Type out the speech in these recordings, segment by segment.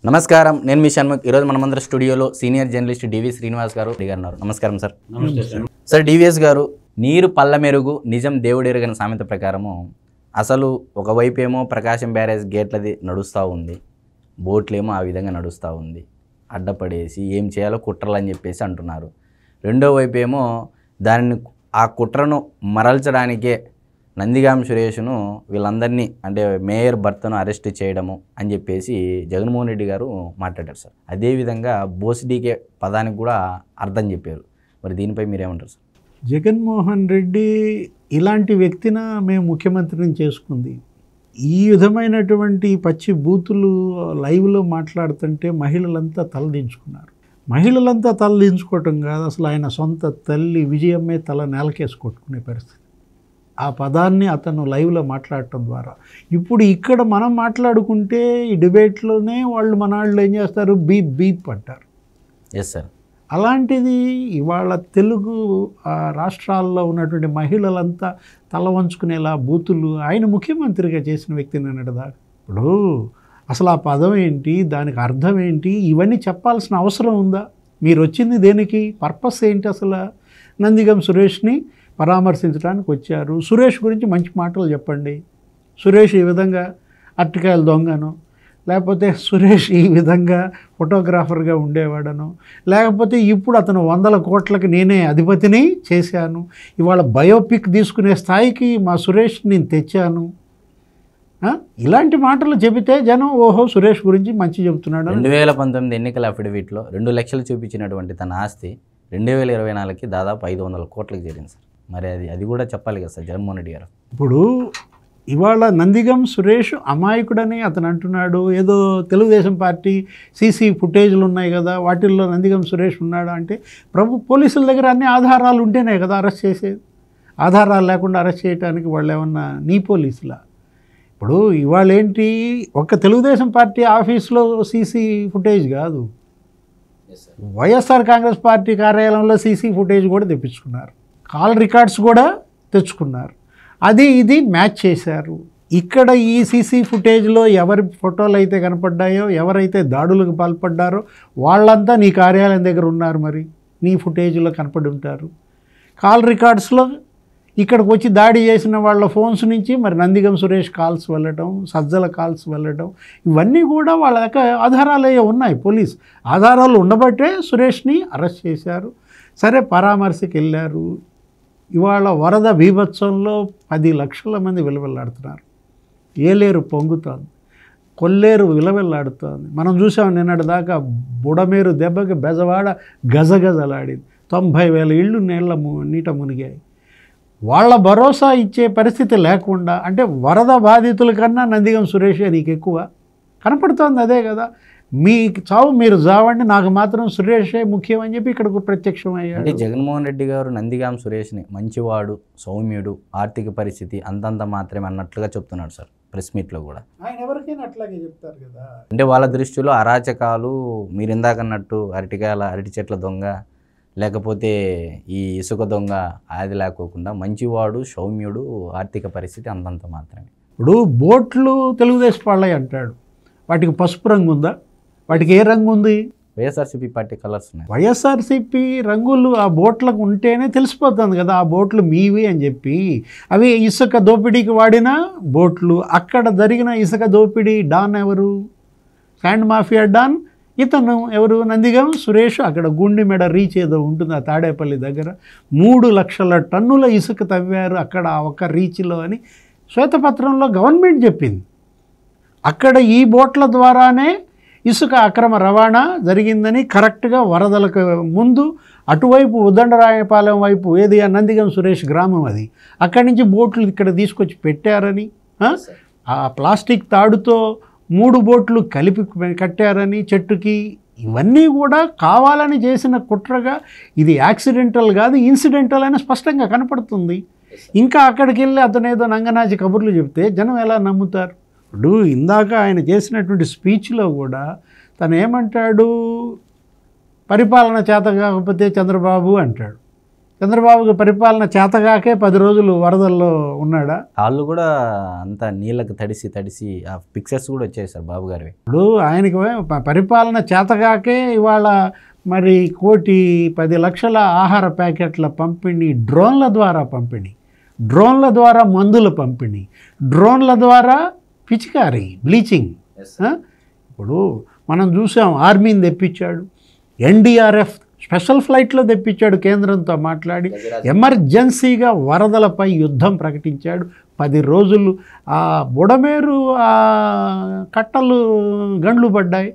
నమస్కారం, నేను మీ షణ్ముఖ్. ఈరోజు మనమందరం స్టూడియోలో సీనియర్ జర్నలిస్ట్ డివి శ్రీనివాస్ గారు ఉన్నారు. నమస్కారం సార్. సార్, డివిఎస్ గారు, నీరు పళ్ళ మెరుగు నిజం దేవుడెరుగని సామెత ప్రకారము అసలు ఒకవైపు ఏమో ప్రకాశం బ్యారేజ్ గేట్లది నడుస్తూ ఉంది, బోట్లేమో ఆ విధంగా నడుస్తూ ఉంది, అడ్డపడేసి ఏం చేయాలో కుట్రలు అని చెప్పేసి అంటున్నారు. రెండో వైపు ఏమో దానిని ఆ కుట్రను మరల్చడానికే నందిగాం సురేష్ను వీళ్ళందరినీ అంటే మేయర్ భర్తను అరెస్ట్ చేయడము అని చెప్పేసి జగన్మోహన్ రెడ్డి గారు మాట్లాడారు సార్. అదేవిధంగా బోసిడీకే పదానికి కూడా అర్థం చెప్పారు. మరి దీనిపై మీరేమంటారు సార్? జగన్మోహన్ రెడ్డి ఇలాంటి వ్యక్తిన మేము ముఖ్యమంత్రిని చేసుకుంది. ఈ విధమైనటువంటి పచ్చి బూతులు లైవ్లో మాట్లాడుతుంటే మహిళలంతా తలదించుకున్నారు. మహిళలంతా తలదించుకోవటం కాదు, అసలు ఆయన సొంత తల్లి విజయమ్మే తల నేలకేసి కొట్టుకునే పరిస్థితి. ఆ పదాన్ని అతను లైవ్లో మాట్లాడటం ద్వారా ఇప్పుడు ఇక్కడ మనం మాట్లాడుకుంటే ఈ డిబేట్లోనే వాళ్ళు మన వాళ్ళు ఏం చేస్తారు, బీప్ బీప్ అంటారు. Yes sir. అలాంటిది ఇవాళ తెలుగు రాష్ట్రాల్లో ఉన్నటువంటి మహిళలంతా తల వంచుకునేలా బూతులు ఆయన ముఖ్యమంత్రిగా చేసిన వ్యక్తిని అన్నట్టుదా. ఇప్పుడు అసలు ఆ పదం ఏంటి, దానికి అర్థం ఏంటి, ఇవన్నీ చెప్పాల్సిన అవసరం ఉందా? మీరు వచ్చింది దేనికి, పర్పస్ ఏంటి? అసలు నందిగం సురేష్ని పరామర్శించడానికి వచ్చారు. సురేష్ గురించి మంచి మాటలు చెప్పండి. సురేష్ ఈ విధంగా అరటికాయల దొంగను, లేకపోతే సురేష్ ఈ విధంగా ఫోటోగ్రాఫర్గా ఉండేవాడను, లేకపోతే ఇప్పుడు అతను 100 కోట్లకి నేనే అధిపతిని చేశాను, ఇవాళ బయోపిక్ తీసుకునే స్థాయికి మా సురేష్ నేను తెచ్చాను, ఇలాంటి మాటలు చెబితే జనం ఓహో సురేష్ గురించి మంచి చెబుతున్నాడు. 2019 ఎన్నికల అఫిడవిట్లో 2 లక్షలు చూపించినటువంటి తన ఆస్తి 2024కి దాదాపు 500 కోట్లకు చేరింది సార్. మరి అది కూడా చెప్పాలి కదా సార్ జగన్మోహన్ రెడ్డి గారు. ఇప్పుడు ఇవాళ నందిగం సురేష్ అమాయకుడని అతను అంటున్నాడు. ఏదో తెలుగుదేశం పార్టీ సీసీ ఫుటేజ్లు ఉన్నాయి కదా, వాటిల్లో నందిగం సురేష్ ఉన్నాడు అంటే పోలీసుల దగ్గర అన్ని ఆధారాలు ఉంటేనే కదా అరెస్ట్ చేసేది. ఆధారాలు లేకుండా అరెస్ట్ చేయడానికి వాళ్ళు ఏమన్నా నీ పోలీసులా? ఇప్పుడు ఇవాళ ఏంటి, ఒక్క తెలుగుదేశం పార్టీ ఆఫీస్లో సీసీ ఫుటేజ్ కాదు, వైఎస్ఆర్ కాంగ్రెస్ పార్టీ కార్యాలయంలో సీసీ ఫుటేజ్ కూడా తెప్పించుకున్నారు, కాల్ రికార్డ్స్ కూడా తెచ్చుకున్నారు. అది ఇది మ్యాచ్ చేశారు. ఇక్కడ ఈ సీసీ ఫుటేజ్లో ఎవరి ఫోటోలు అయితే కనపడ్డాయో, ఎవరైతే దాడులకు పాల్పడ్డారో వాళ్ళంతా నీ కార్యాలయం దగ్గర ఉన్నారు. మరి నీ ఫుటేజ్లో కనపడి ఉంటారు. కాల్ రికార్డ్స్లో ఇక్కడికి వచ్చి దాడి చేసిన వాళ్ళ ఫోన్స్ నుంచి మరి నందిగం సురేష్ కాల్స్ వెళ్ళటం, సజ్జల కాల్స్ వెళ్ళటం, ఇవన్నీ కూడా వాళ్ళ దగ్గర ఆధారాలు ఉన్నాయి. పోలీస్ ఆధారాలు ఉండబట్టే సురేష్ని అరెస్ట్ చేశారు. సరే, పరామర్శకి వెళ్ళారు. ఇవాళ వరద బీభత్సంలో 10 లక్షల మంది విలవెల్లాడుతున్నారు. ఏలేరు పొంగుతోంది, కొల్లేరు విలవెల్లాడుతోంది. మనం చూసాం నిన్నటి దాకా బుడమేరు దెబ్బకి బెజవాడ గజగజలాడింది. 90,000 ఇళ్ళు నీట మునిగాయి. వాళ్ళ భరోసా ఇచ్చే పరిస్థితి లేకుండా, అంటే వరద బాధితుల కన్నా నందిగం సురేషే నీకు ఎక్కువ కనపడుతోంది. అదే కదా, మీ చావు మీరు చావండి, నాకు మాత్రం సురేషే ముఖ్యం అని చెప్పి ఇక్కడకు ప్రత్యక్షం అయ్యాడు. అంటే జగన్మోహన్ రెడ్డి గారు నందిగాం సురేష్ని మంచివాడు, సౌమ్యుడు, ఆర్థిక పరిస్థితి అంతంత మాత్రమే అన్నట్లుగా చెప్తున్నాడు సార్ ప్రెస్ మీట్లో కూడా. ఆయన ఎవరికైనా అట్లాగే చెప్తారు కదా. అంటే వాళ్ళ దృష్టిలో అరాచకాలు, మీరు ఇందాకన్నట్టు అరటి చెట్ల దొంగ, లేకపోతే ఈ ఇసుక దొంగ, అది లేకోకుండా మంచివాడు, సౌమ్యుడు, ఆర్థిక పరిస్థితి అంతంత మాత్రమే. ఇప్పుడు బోట్లు తెలుగుదేశం వాళ్ళవి అంటాడు, వాటికి పసుపు రంగు ఉందా? వాటికి ఏ రంగు ఉంది? వైఎస్ఆర్సీపీ పార్టీ కలర్స్ ఉన్నాయి. వైఎస్ఆర్సీపీ రంగులు ఆ బోట్లకు ఉంటేనే తెలిసిపోతుంది కదా ఆ బోట్లు మీవి అని చెప్పి. అవి ఇసుక దోపిడీకి వాడిన బోట్లు. అక్కడ జరిగిన ఇసుక దోపిడీ డాన్ ఎవరు? శాండ్ మాఫియా డాన్ ఇతను ఎవరు? నందిగం సురేష్. అక్కడ గుండెమెడ రీచ్ ఏదో ఉంటుంది ఆ తాడేపల్లి దగ్గర, 3 లక్షల టన్నుల ఇసుక తవ్వారు అక్కడ ఒక రీచ్లో అని శ్వేతపత్రంలో గవర్నమెంట్ చెప్పింది. అక్కడ ఈ బోట్ల ద్వారానే ఇసుక అక్రమ రవాణా జరిగిందని కరెక్ట్గా వరదలకు ముందు అటువైపు ఉద్దండరాయపాలెం వైపు ఏది ఆ నందిగం సురేష్ గ్రామం అది, అక్కడి నుంచి బోట్లు ఇక్కడ తీసుకొచ్చి పెట్టారని, ఆ ప్లాస్టిక్ తాడుతో 3 బోట్లు కలిపి కట్టారని చెట్టుకి, ఇవన్నీ కూడా కావాలని చేసిన కుట్రగా, ఇది యాక్సిడెంటల్ కాదు ఇన్సిడెంటల్ అని స్పష్టంగా కనపడుతుంది. ఇంకా అక్కడికి వెళ్ళి అతను ఏదో నంగనాచి కబుర్లు చెప్తే జనం ఎలా నమ్ముతారు? ఇప్పుడు ఇందాక ఆయన చేసినటువంటి స్పీచ్లో కూడా తను ఏమంటాడు, పరిపాలన చేత కాకపోతే చంద్రబాబు అంటాడు. చంద్రబాబుకి పరిపాలన చేతగాకే 10 రోజులు వరదల్లో ఉన్నాడా? కాళ్ళు కూడా అంత నీళ్ళకి తడిసి ఆ పిక్చర్స్ కూడా వచ్చాయి సార్ బాబు గారివి. ఇప్పుడు ఆయనకి పరిపాలన చేతగాకే ఇవాళ మరి 1,10,00,000 ఆహార ప్యాకెట్ల పంపిణీ, డ్రోన్ల ద్వారా పంపిణీ, డ్రోన్ల ద్వారా మందుల పంపిణీ, డ్రోన్ల ద్వారా పిచికారీ, బ్లీచింగ్. ఇప్పుడు మనం చూసాం, ఆర్మీని తెప్పించాడు, ఎన్డీఆర్ఎఫ్ స్పెషల్ ఫ్లైట్లో తెప్పించాడు, కేంద్రంతో మాట్లాడి ఎమర్జెన్సీగా వరదలపై యుద్ధం ప్రకటించాడు. 10 రోజులు ఆ బుడమేరు ఆ కట్టలు గండ్లు పడ్డాయి.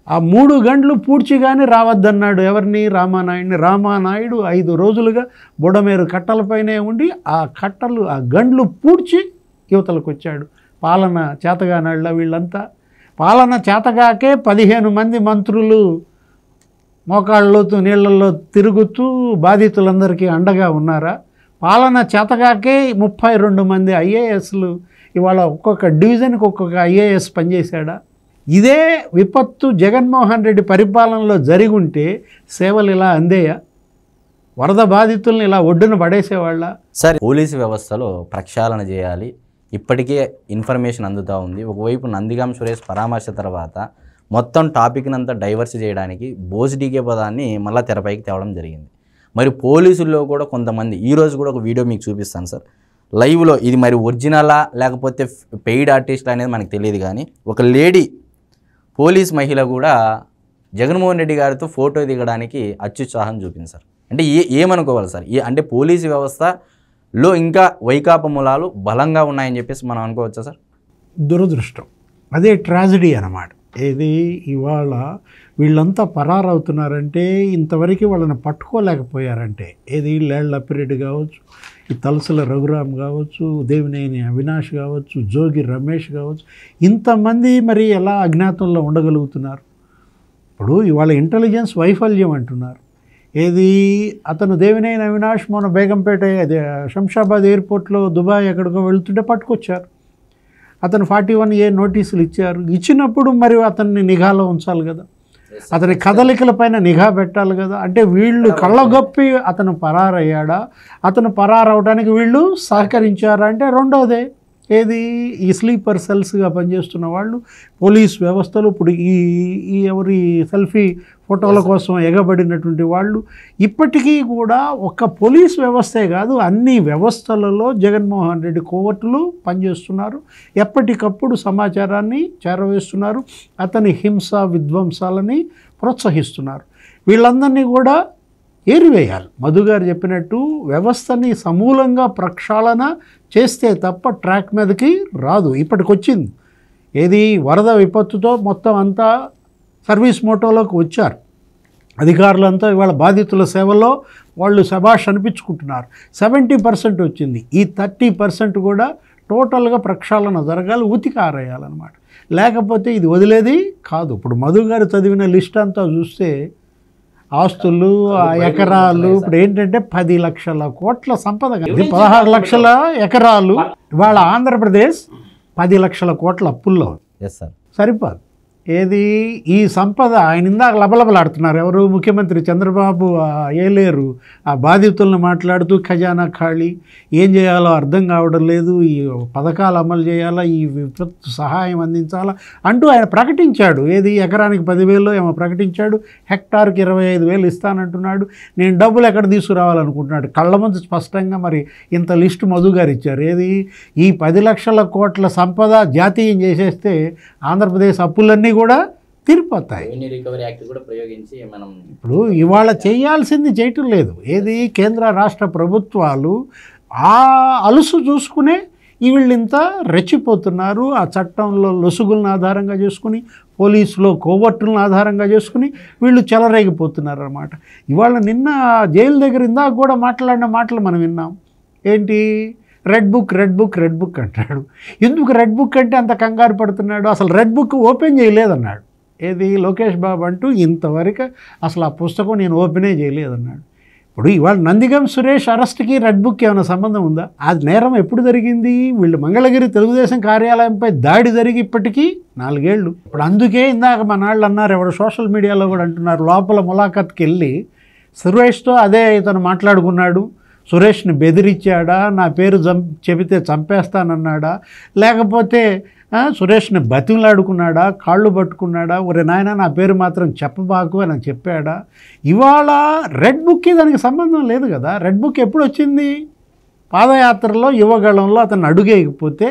ఆ 3 గంటలు పూడ్చిగానే రావద్దన్నాడు ఎవరిని? రామానాయుడిని. రామానాయుడు 5 రోజులుగా బుడమేరు కట్టలపైనే ఉండి ఆ కట్టలు ఆ గండ్లు పూడ్చి యువతలకు వచ్చాడు. పాలన చేతగానాళ్ళ వీళ్ళంతా. పాలన చేతగాకే 15 మంది మంత్రులు మోకాళ్ళలోతు నీళ్లలో తిరుగుతూ బాధితులందరికీ అండగా ఉన్నారా? పాలన చేతగాకే 32 మంది ఐఏఎస్లు ఇవాళ ఒక్కొక్క డివిజన్కి ఒక్కొక్క ఐఏఎస్ పనిచేశాడా? ఇదే విపత్తు జగన్మోహన్ రెడ్డి పరిపాలనలో జరిగి ఉంటే సేవలు ఇలా అందేయా? వరద బాధితుల్ని ఇలా ఒడ్డున పడేసేవాళ్ళ? సరే, పోలీసు వ్యవస్థలో ప్రక్షాళన చేయాలి, ఇప్పటికే ఇన్ఫర్మేషన్ అందుతూ ఉంది. ఒకవైపు నందిగాం సురేష్ పరామర్శ తర్వాత మొత్తం టాపిక్ని అంతా డైవర్స్ చేయడానికి బోస్ డీకే పదాన్ని మళ్ళీ తెరపైకి తేవడం జరిగింది. మరి పోలీసుల్లో కూడా కొంతమంది, ఈరోజు కూడా ఒక వీడియో మీకు చూపిస్తాను సార్ లైవ్లో, ఇది మరి ఒరిజినలా లేకపోతే పెయిడ్ ఆర్టిస్టులు అనేది మనకు తెలియదు, కానీ ఒక లేడీ పోలీస్ మహిళ కూడా జగన్మోహన్ రెడ్డి గారితో ఫోటో దిగడానికి అత్యుత్సాహం చూపింది సార్. అంటే ఏమనుకోవాలి సార్? అంటే పోలీసు వ్యవస్థలో ఇంకా వైకాపా మూలాలు బలంగా ఉన్నాయని చెప్పేసి మనం అనుకోవచ్చా సార్? దురదృష్టం, అదే ట్రాజడీ అన్నమాట. ఏది ఇవాళ వీళ్ళంతా పరారవుతున్నారంటే, ఇంతవరకు వాళ్ళని పట్టుకోలేకపోయారంటే, ఏది లేళ్ల అప్పిరెడ్డి కావచ్చు, ఈ తలసల రఘురామ్ కావచ్చు, దేవినేని అవినాష్ కావచ్చు, జోగి రమేష్ కావచ్చు, ఇంతమంది మరి ఎలా అజ్ఞాతంలో ఉండగలుగుతున్నారు? ఇప్పుడు ఇవాళ ఇంటెలిజెన్స్ వైఫల్యం అంటున్నారు. ఏది అతను దేవినేని అవినాష్ మొన్న బేగంపేట శంషాబాద్ ఎయిర్పోర్ట్లో దుబాయ్ ఎక్కడికో వెళ్తుంటే పట్టుకొచ్చారు. అతను 41A నోటీసులు ఇచ్చారు. ఇచ్చినప్పుడు మరి అతన్ని నిఘాలో ఉంచాలి కదా, అతని కదలికలపైన నిఘా పెట్టాలి కదా. అంటే వీళ్ళు కళ్ళగొప్పి అతను పరారయ్యాడా? అతను పరారవడానికి వీళ్ళు సహకరించారా అంటే రెండోదే. ఏది ఈ స్లీపర్ సెల్స్గా పనిచేస్తున్న వాళ్ళు పోలీస్ వ్యవస్థలు, ఇప్పుడు ఈ ఎవరి సెల్ఫీ ఫోటోల కోసం ఎగబడినటువంటి వాళ్ళు ఇప్పటికీ కూడా ఒక్క పోలీస్ వ్యవస్థే కాదు, అన్ని వ్యవస్థలలో జగన్మోహన్ రెడ్డి కోవర్టులు పనిచేస్తున్నారు. ఎప్పటికప్పుడు సమాచారాన్ని చేరవేస్తున్నారు, అతని హింస విధ్వంసాలని ప్రోత్సహిస్తున్నారు. వీళ్ళందరినీ కూడా ఏరివేయాలి. మధు గారు చెప్పినట్టు వ్యవస్థని సమూలంగా ప్రక్షాళన చేస్తే తప్ప ట్రాక్ మీదకి రాదు. ఇప్పటికొచ్చింది. ఏది వరద విపత్తుతో మొత్తం అంతా సర్వీస్ మోటోలోకి వచ్చారు అధికారులంతా. ఇవాళ బాధితుల సేవల్లో వాళ్ళు శభాష్ అనిపించుకుంటున్నారు. 70% వచ్చింది. ఈ 30% కూడా టోటల్గా ప్రక్షాళన జరగాలి, ఉతికి ఆరేయాలన్నమాట. లేకపోతే ఇది వదిలేది కాదు. ఇప్పుడు మధు గారు చదివిన లిస్ట్ అంతా చూస్తే ఆస్తులు, ఎకరాలు, ఇప్పుడు ఏంటంటే 10 లక్షల కోట్ల సంపద, 16 లక్షల ఎకరాలు. ఇవాళ ఆంధ్రప్రదేశ్ 10 లక్షల కోట్ల అప్పుల్లో. సరిపోదు. ఏది ఈ సంపద ఆయన ఇందాక లబలబలాడుతున్నారు ఎవరు? ముఖ్యమంత్రి చంద్రబాబు ఏలేరు ఆ బాధితులను మాట్లాడుతూ ఖజానా ఖాళీ, ఏం చేయాలో అర్థం కావడం లేదు, ఈ పథకాలు అమలు చేయాలా, ఈ విపత్తు సహాయం అందించాలా అంటూ ఆయన ప్రకటించాడు. ఏది ఎకరానికి 10,000 ఏమో ప్రకటించాడు, హెక్టార్కి 25,000 ఇస్తానంటున్నాడు. నేను డబ్బులు ఎక్కడ తీసుకురావాలనుకుంటున్నాడు? కళ్ళ ముందు స్పష్టంగా మరి ఇంత లిస్టు మధు గారు ఇచ్చారు. ఏది ఈ 10 లక్షల కోట్ల సంపద జాతీయం చేసేస్తే ఆంధ్రప్రదేశ్ అప్పులన్నీ కూడా తీరిపోతాయి. ఇప్పుడు ఇవాళ చేయాల్సింది చేయటం లేదు. ఏది కేంద్ర రాష్ట్ర ప్రభుత్వాలు ఆ అలుసు చూసుకునే వీళ్ళింత రెచ్చిపోతున్నారు. ఆ చట్టంలో లొసుగులను ఆధారంగా చేసుకుని, పోలీసులో కోవర్టులను ఆధారంగా చేసుకుని వీళ్ళు చెలరేగిపోతున్నారు అన్నమాట. ఇవాళ నిన్న జైలు దగ్గర ఇందాక కూడా మాట్లాడిన మాటలు మనం విన్నాం. ఏంటి? Red book red book red book అంటాడు. ఎందుకు రెడ్ బుక్ అంటే అంత కంగారు పడుతున్నాడు? అసలు రెడ్ బుక్ ఓపెన్ చేయలేదన్నాడు. ఏది లోకేష్ బాబు అంటూ ఇంతవరకు అసలు ఆ పుస్తకం నేను ఓపెనే చేయలేదన్నాడు. ఇప్పుడు ఇవాళ నందిగం సురేష్ అరెస్ట్కి రెడ్ బుక్ ఏమైనా సంబంధం ఉందా? ఆ నేరం ఎప్పుడు జరిగింది? వీళ్ళు మంగళగిరి తెలుగుదేశం కార్యాలయంపై దాడి జరిగి ఇప్పటికీ 4 ఏళ్ళు. ఇప్పుడు అందుకే ఇందాక మన వాళ్ళు అన్నారు, ఎవరు సోషల్ మీడియాలో కూడా అంటున్నారు, లోపల ములాఖత్కి వెళ్ళి సురేష్తో అదే ఇతను మాట్లాడుకున్నాడు. సురేష్ని బెదిరించాడా, నా పేరు చెబితే చంపేస్తానన్నాడా, లేకపోతే సురేష్ని బతిమలాడుకున్నాడా, కాళ్ళు పట్టుకున్నాడా, ఒరే నాయన నా పేరు మాత్రం చెప్పబాకు అని చెప్పాడా? ఇవాళ రెడ్ బుక్కి దానికి సంబంధం లేదు కదా. రెడ్ బుక్ ఎప్పుడు వచ్చింది? పాదయాత్రలో యువగళంలో అతను అడుగేయకపోతే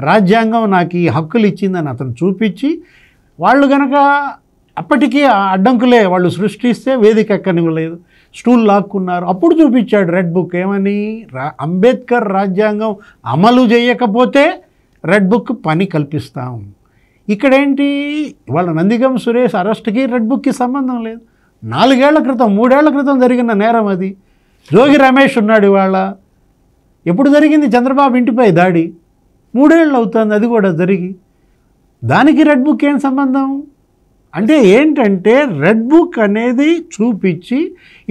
రాజ్యాంగం నాకు ఈ హక్కులు ఇచ్చిందని అతను చూపించి, వాళ్ళు గనక అప్పటికీ అడ్డంకులే వాళ్ళు సృష్టిస్తే వేదిక ఎక్కనివ్వలేదు, స్టూల్ లాక్కున్నారు. అప్పుడు చూపించాడు రెడ్ బుక్ ఏమని, అంబేద్కర్ రాజ్యాంగం అమలు చేయకపోతే రెడ్ బుక్ పని కల్పిస్తాం. ఇక్కడేంటి, ఇవాళ నందిగం సురేష్ అరెస్ట్కి రెడ్ బుక్కి సంబంధం లేదు. 4 ఏళ్ల క్రితం 3 ఏళ్ల క్రితం జరిగిన నేరం అది. జోగి రమేష్ ఉన్నాడు ఇవాళ. ఎప్పుడు జరిగింది చంద్రబాబు ఇంటిపై దాడి? 3 ఏళ్ళు అవుతుంది అది కూడా జరిగి. దానికి రెడ్ బుక్ ఏం సంబంధం? అంటే ఏంటంటే రెడ్ బుక్ అనేది చూపించి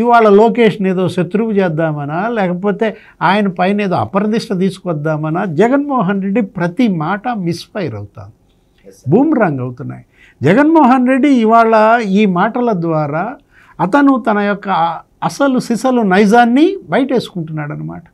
ఇవాళ లోకేష్ని ఏదో శత్రువు చేద్దామనా, లేకపోతే ఆయన పైన ఏదో అపరదిష్ట తీసుకొద్దామనా, జగన్మోహన్ రెడ్డి ప్రతి మాట మిస్ఫైర్ అవుతాను, బూమ్రాంగ్ అవుతున్నాయి. జగన్మోహన్ రెడ్డి ఇవాళ ఈ మాటల ద్వారా అతను తన యొక్క అసలు సిసలు నైజాన్ని బయటేసుకుంటున్నాడు అన్నమాట.